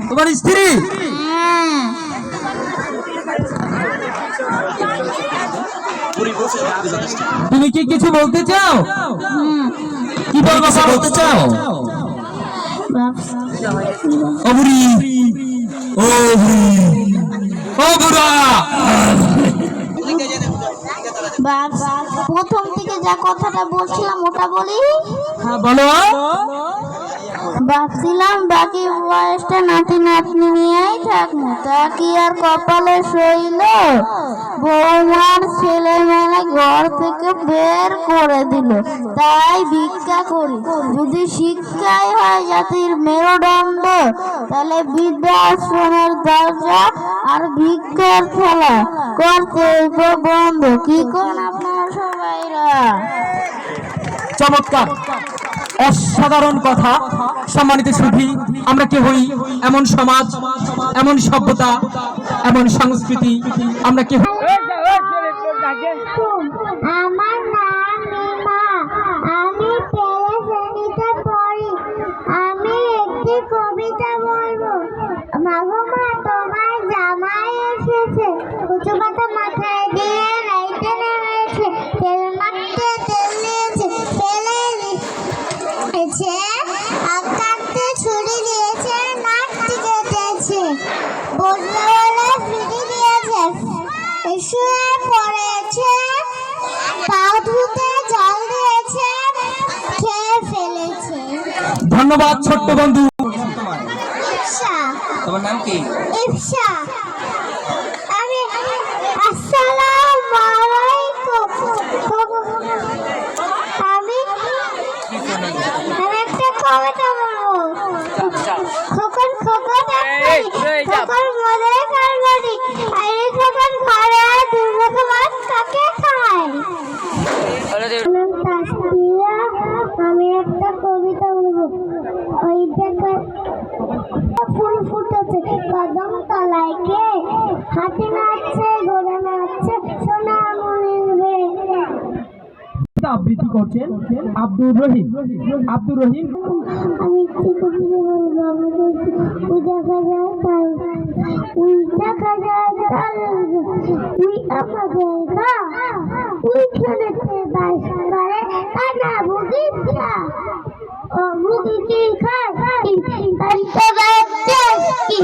তোমার স্ত্রী? তুমি কি কিছু বলতে চাও? কি বলতে চাও? ও বুড়ি, ও বুড়ি, ও বুড়া। প্রথম থেকে যা কথাটা বলছিলাম ওটা বলি। হ্যাঁ বলো। ভাবছিলাম বাকি বয়সটা নাতি নাতনি নিয়েই থাকবো, তা কি আর কপালে সইল? বৌমার ছেলে মেয়ে ঘর থেকে বের করে দিল, তাই ভিক্ষা করি। যদি শিক্ষাই হয় জাতির মেরুদণ্ড, তাহলে বৃদ্ধাশ্রমের দরজা আর ভিক্ষার খেলা করতে বন্ধ। কি করেন আপনারা সবাইরা? চমৎকার, অসাধারণ কথা। সম্মানিত সুধী, আমরা কে হই এমন সমাজ, এমন সভ্যতা, এমন সংস্কৃতি, আমরা কে হই? আমার নাম নীমা, আমি প্লে শ্রেণীতে পড়ি। আমি একটি কবিতা বলবো। মাগো মা, তোমার জামাই এসেছে, কুচু পাতা মাথায় দিয়ে রাইতে নেমেছে, তেল মাখতে তেল নিয়েছে, তেলে দিয়েছে, আগ কাটতে ছুরি দিয়েছে, নাকটি কেটেছে, বসবে বলে ফিরি দিয়েছে, শুয়ে পড়েছে, পা ধুতে জল দিয়েছে, খেয়ে ফেলেছে। ধন্যবাদ ছোট্ট বন্ধু। তোমার নাম কি? ইফসা। আমি আসসালামু আলাইকুম। আমি একটা কবিতা বলবো। খোকন খোকন খোকন মজার কারবারি, আরে খোকন ঘরে দুই রকম মাছ কাকে খায়? আমি একটা কবিতা বলবো। ওই দেখা ফুল ফুটেছে কদম তলায়, কে হাতি নাচছে, ঘোড়া নাচছে, সোনা মনির বে। আবৃত্তি করছেন আব্দুর রহিম। আব্দুর রহিম। আমি কি কবিতা বলবো? আমি বলছি ওই দেখা যায় তার, ওই দেখা যায় তার, ওই আমাদের গা, ওই খেলেছে বাস করে কানা বুগিটা। ও বুগি কি খায়? কি তাই তো বাচ্চা কি